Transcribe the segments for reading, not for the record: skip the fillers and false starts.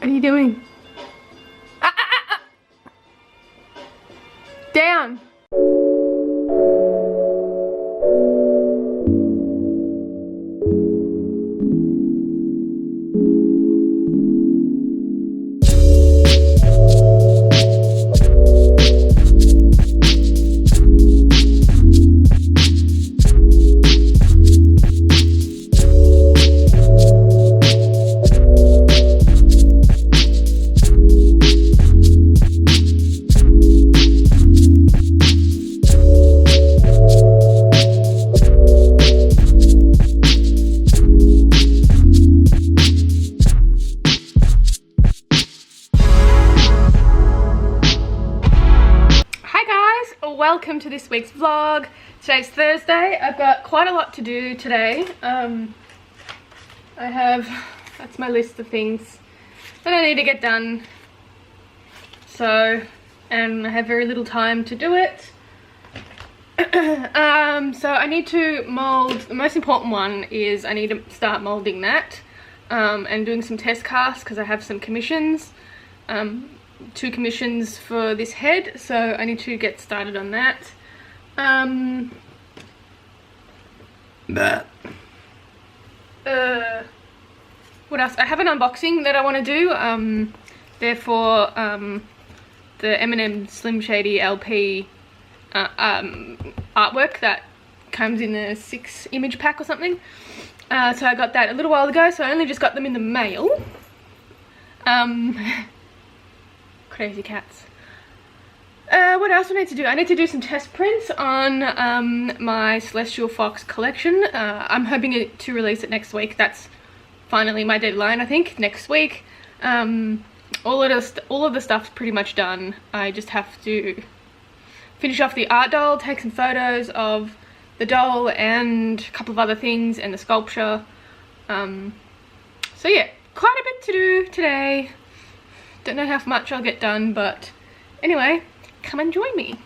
What are you doing? Down. Welcome to this week's vlog. Today's Thursday. I've got quite a lot to do today. That's my list of things that I need to get done. And I have very little time to do it. So I need to mold. The most important one is I need to start molding that and doing some test casts because I have some commissions. 2 commissions for this head, so I need to get started on that. What else? I have an unboxing that I want to do. Therefore, the M&M Slim Shady LP artwork that comes in a 6 image pack or something. So I got that a little while ago, so I only just got them in the mail. Crazy cats. What else do I need to do? I need to do some test prints on my Celestial Fox collection. I'm hoping to release it next week. That's finally my deadline, I think, next week. All of the stuff's pretty much done. I just have to finish off the art doll, take some photos of the doll and a couple of other things and the sculpture. So yeah, quite a bit to do today. Don't know how much I'll get done, but anyway, come and join me.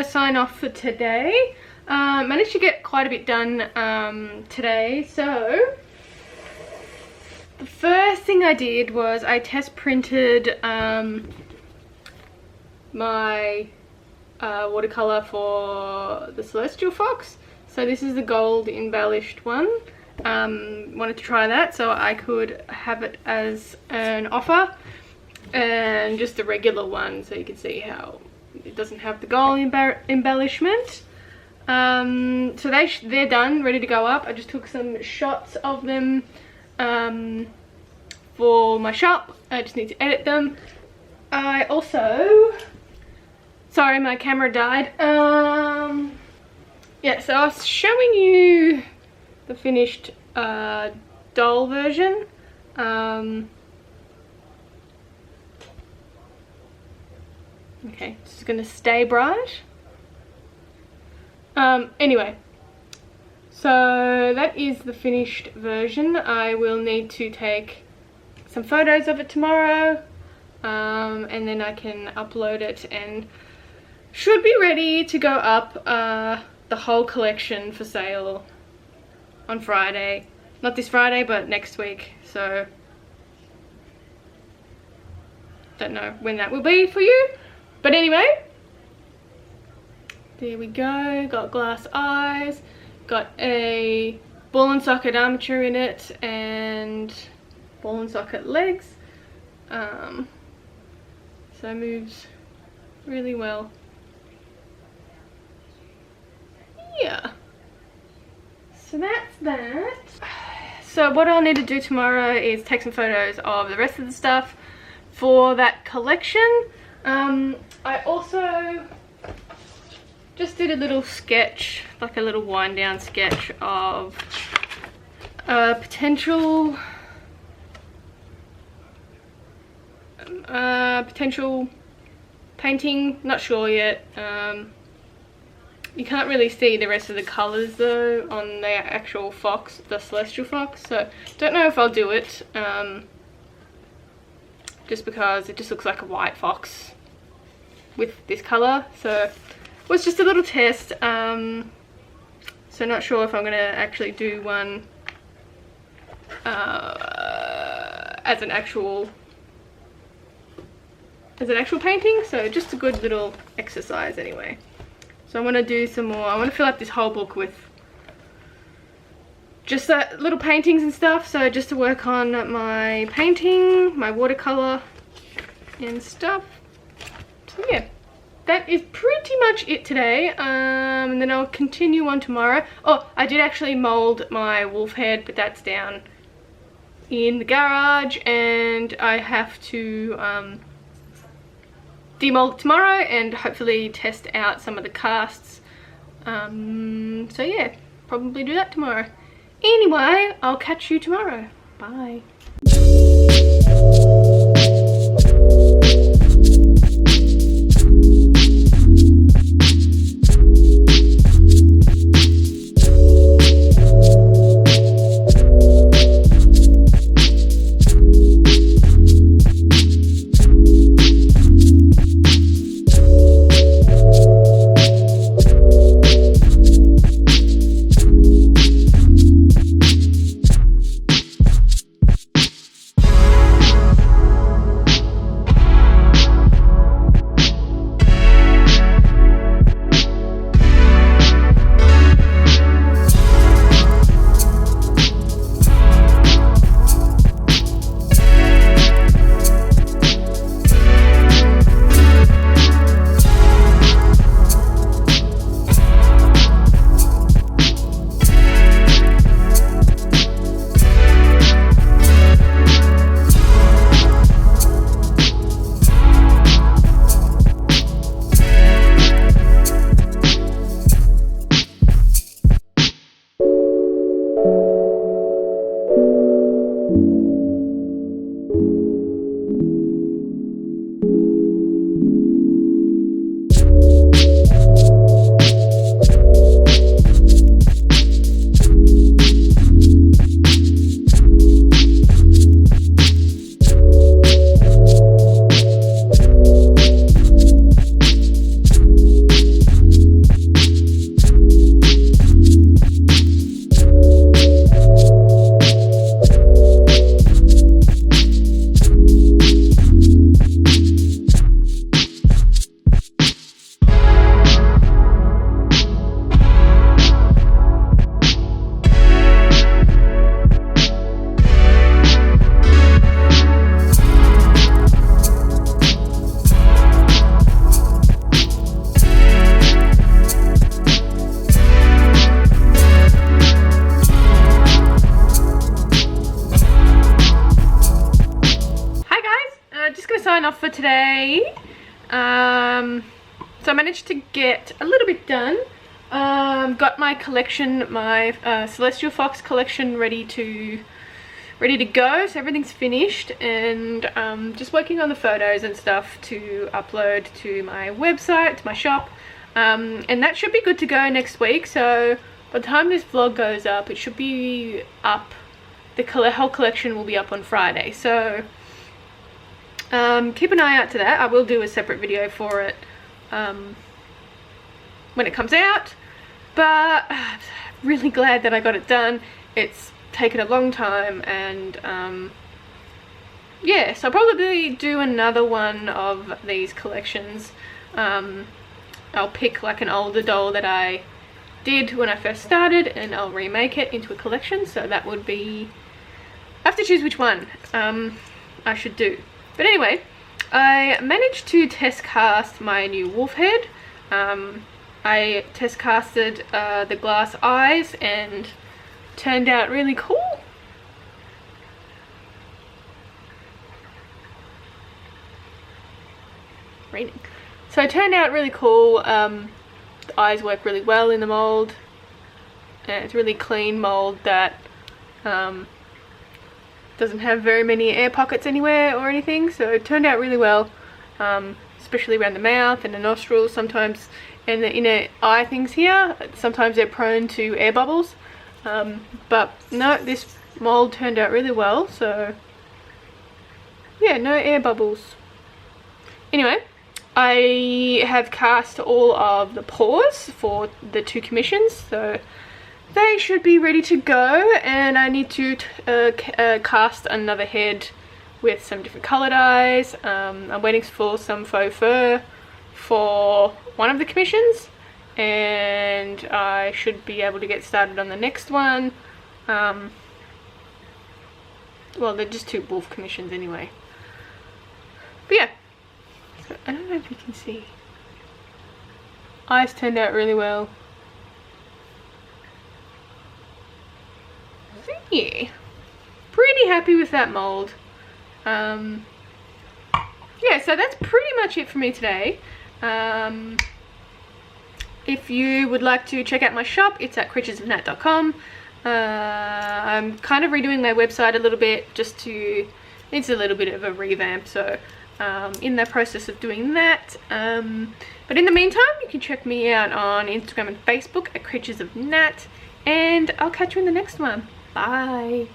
Sign off for today. Managed to get quite a bit done today. So the first thing I did was I test printed my watercolor for the Celestial Fox. So this is the gold embellished one, wanted to try that so I could have it as an offer, and just a regular one so you can see how it doesn't have the gold embellishment. So they're done, ready to go up. I just took some shots of them for my shop. I just need to edit them. I also, sorry, my camera died. Yeah, so I was showing you the finished doll version. Okay, this is gonna stay bright. Anyway, so that is the finished version. I will need to take some photos of it tomorrow, and then I can upload it and should be ready to go up the whole collection for sale on Friday. Not this Friday, but next week. So don't know when that will be for you. But anyway, there we go. Got glass eyes, got a ball and socket armature in it, and ball and socket legs. So it moves really well. Yeah. So that's that. So what I'll need to do tomorrow is take some photos of the rest of the stuff for that collection. I also just did a little sketch, like a little wind down sketch of potential painting, not sure yet. You can't really see the rest of the colours though on the actual fox, the celestial fox, so don't know if I'll do it, just because it just looks like a white fox with this colour. So it was just a little test, so not sure if I'm going to actually do one as an actual painting, so just a good little exercise anyway. So I want to do some more. I want to fill up this whole book with just little paintings and stuff, so just to work on my painting, my watercolor and stuff. So yeah, that is pretty much it today, and then I'll continue on tomorrow. Oh, I did actually mold my wolf head, but that's down in the garage, and I have to demold it tomorrow and hopefully test out some of the casts. So yeah, probably do that tomorrow. Anyway, I'll catch you tomorrow. Bye. sign off for today. So I managed to get a little bit done. Got my collection, my Celestial Fox collection ready to go, so everything's finished, and just working on the photos and stuff to upload to my website, to my shop, and that should be good to go next week. So by the time this vlog goes up, it should be up. The whole collection will be up on Friday, so keep an eye out to that. I will do a separate video for it when it comes out, but I'm really glad that I got it done. It's taken a long time, and yeah, so I'll probably do another one of these collections. I'll pick like an older doll that I did when I first started, and I'll remake it into a collection. So that would be, I have to choose which one I should do. But anyway, I managed to test cast my new wolf head. I test casted the glass eyes, and turned out really cool. Raining. So it turned out really cool. The eyes work really well in the mold, and it's a really clean mold that doesn't have very many air pockets anywhere or anything, so it turned out really well, especially around the mouth and the nostrils sometimes, and the inner eye things here. Sometimes they're prone to air bubbles, but no, this mold turned out really well, so yeah, no air bubbles. Anyway, I have cast all of the paws for the 2 commissions, so they should be ready to go, and I need to cast another head with some different coloured eyes. I'm waiting for some faux fur for one of the commissions, and I should be able to get started on the next one. Well, they're just 2 wolf commissions anyway. But yeah, so I don't know if you can see. Eyes turned out really well. So yeah, pretty happy with that mold. Yeah, so that's pretty much it for me today. If you would like to check out my shop, it's at creaturesofnat.com. I'm kind of redoing my website a little bit, just to, needs a little bit of a revamp, so in the process of doing that. But in the meantime, you can check me out on Instagram and Facebook at Creatures of Nat, and I'll catch you in the next one. Bye.